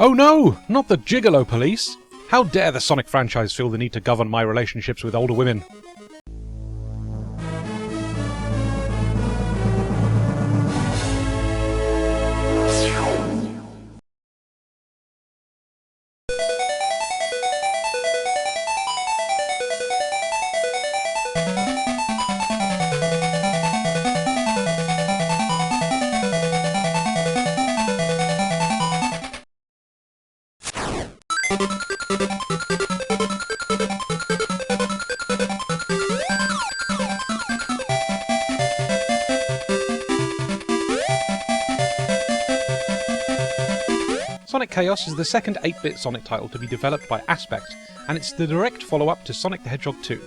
Oh no! Not the Gigolo police! How dare the Sonic franchise feel the need to govern my relationships with older women? Sonic Chaos is the second 8-bit Sonic title to be developed by Aspect, and it's the direct follow-up to Sonic the Hedgehog 2.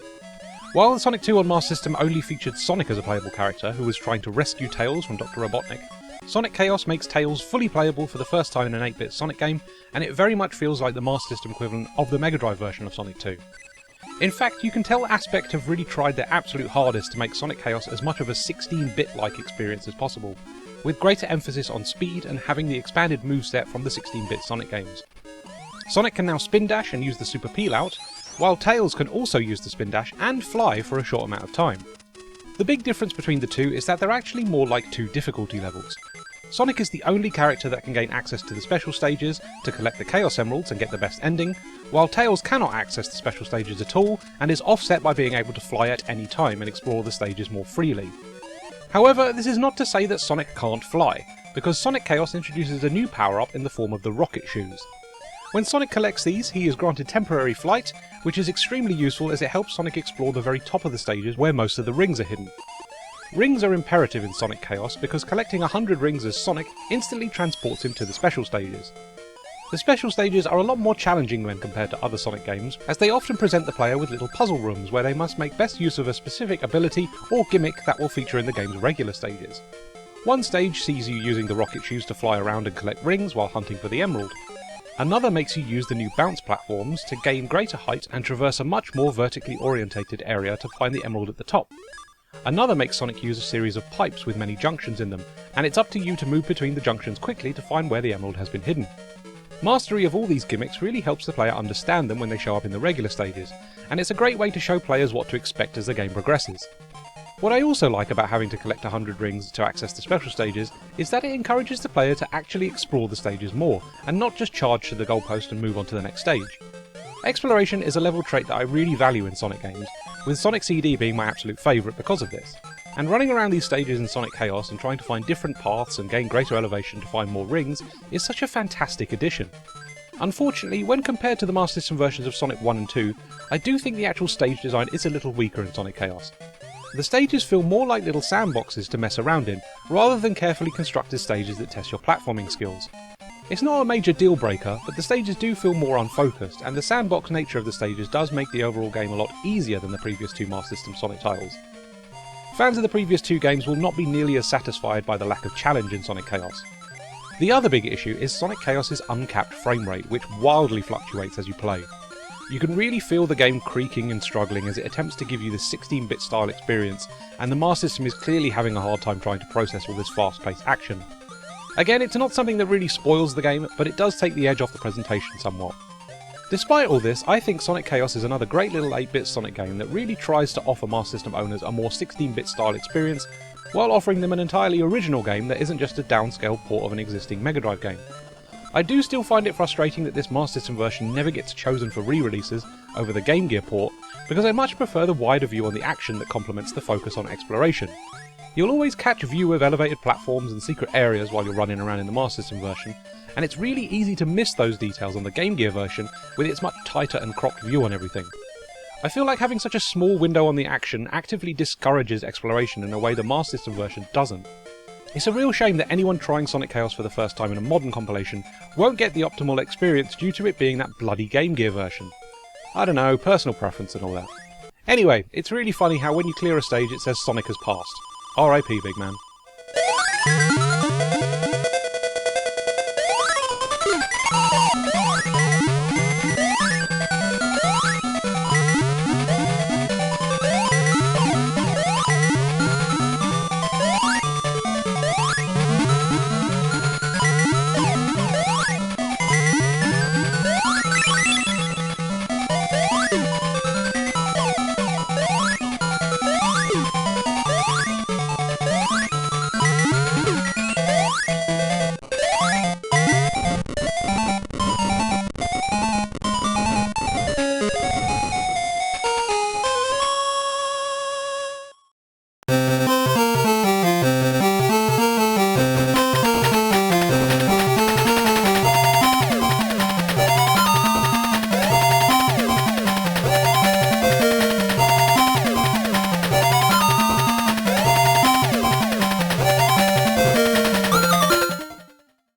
While the Sonic 2 on Master System only featured Sonic as a playable character who was trying to rescue Tails from Dr. Robotnik, Sonic Chaos makes Tails fully playable for the first time in an 8-bit Sonic game, and it very much feels like the Master System equivalent of the Mega Drive version of Sonic 2. In fact, you can tell Aspect have really tried their absolute hardest to make Sonic Chaos as much of a 16-bit-like experience as possible, with greater emphasis on speed and having the expanded moveset from the 16-bit Sonic games. Sonic can now spin dash and use the Super Peel Out, while Tails can also use the spin dash and fly for a short amount of time. The big difference between the two is that they're actually more like two difficulty levels. Sonic is the only character that can gain access to the special stages to collect the Chaos Emeralds and get the best ending, while Tails cannot access the special stages at all and is offset by being able to fly at any time and explore the stages more freely. However, this is not to say that Sonic can't fly, because Sonic Chaos introduces a new power-up in the form of the Rocket Shoes. When Sonic collects these, he is granted temporary flight, which is extremely useful as it helps Sonic explore the very top of the stages where most of the rings are hidden. Rings are imperative in Sonic Chaos because collecting 100 rings as Sonic instantly transports him to the special stages. The special stages are a lot more challenging when compared to other Sonic games, as they often present the player with little puzzle rooms where they must make best use of a specific ability or gimmick that will feature in the game's regular stages. One stage sees you using the Rocket Shoes to fly around and collect rings while hunting for the Emerald. Another makes you use the new bounce platforms to gain greater height and traverse a much more vertically orientated area to find the Emerald at the top. Another makes Sonic use a series of pipes with many junctions in them, and it's up to you to move between the junctions quickly to find where the Emerald has been hidden. Mastery of all these gimmicks really helps the player understand them when they show up in the regular stages, and it's a great way to show players what to expect as the game progresses. What I also like about having to collect 100 rings to access the special stages is that it encourages the player to actually explore the stages more, and not just charge to the goalpost and move on to the next stage. Exploration is a level trait that I really value in Sonic games, with Sonic CD being my absolute favourite because of this. And running around these stages in Sonic Chaos and trying to find different paths and gain greater elevation to find more rings is such a fantastic addition. Unfortunately, when compared to the Master System versions of Sonic 1 and 2, I do think the actual stage design is a little weaker in Sonic Chaos. The stages feel more like little sandboxes to mess around in, rather than carefully constructed stages that test your platforming skills. It's not a major deal breaker, but the stages do feel more unfocused, and the sandbox nature of the stages does make the overall game a lot easier than the previous two Master System Sonic titles. Fans of the previous two games will not be nearly as satisfied by the lack of challenge in Sonic Chaos. The other big issue is Sonic Chaos' uncapped frame rate, which wildly fluctuates as you play. You can really feel the game creaking and struggling as it attempts to give you this 16-bit style experience, and the Master System is clearly having a hard time trying to process all this fast-paced action. Again, it's not something that really spoils the game, but it does take the edge off the presentation somewhat. Despite all this, I think Sonic Chaos is another great little 8-bit Sonic game that really tries to offer Master System owners a more 16-bit style experience, while offering them an entirely original game that isn't just a downscaled port of an existing Mega Drive game. I do still find it frustrating that this Master System version never gets chosen for re-releases over the Game Gear port, because I much prefer the wider view on the action that complements the focus on exploration. You'll always catch a view of elevated platforms and secret areas while you're running around in the Master System version, and it's really easy to miss those details on the Game Gear version with its much tighter and cropped view on everything. I feel like having such a small window on the action actively discourages exploration in a way the Master System version doesn't. It's a real shame that anyone trying Sonic Chaos for the first time in a modern compilation won't get the optimal experience due to it being that bloody Game Gear version. I don't know, personal preference and all that. Anyway, it's really funny how when you clear a stage it says Sonic has passed. R.I.P. big man.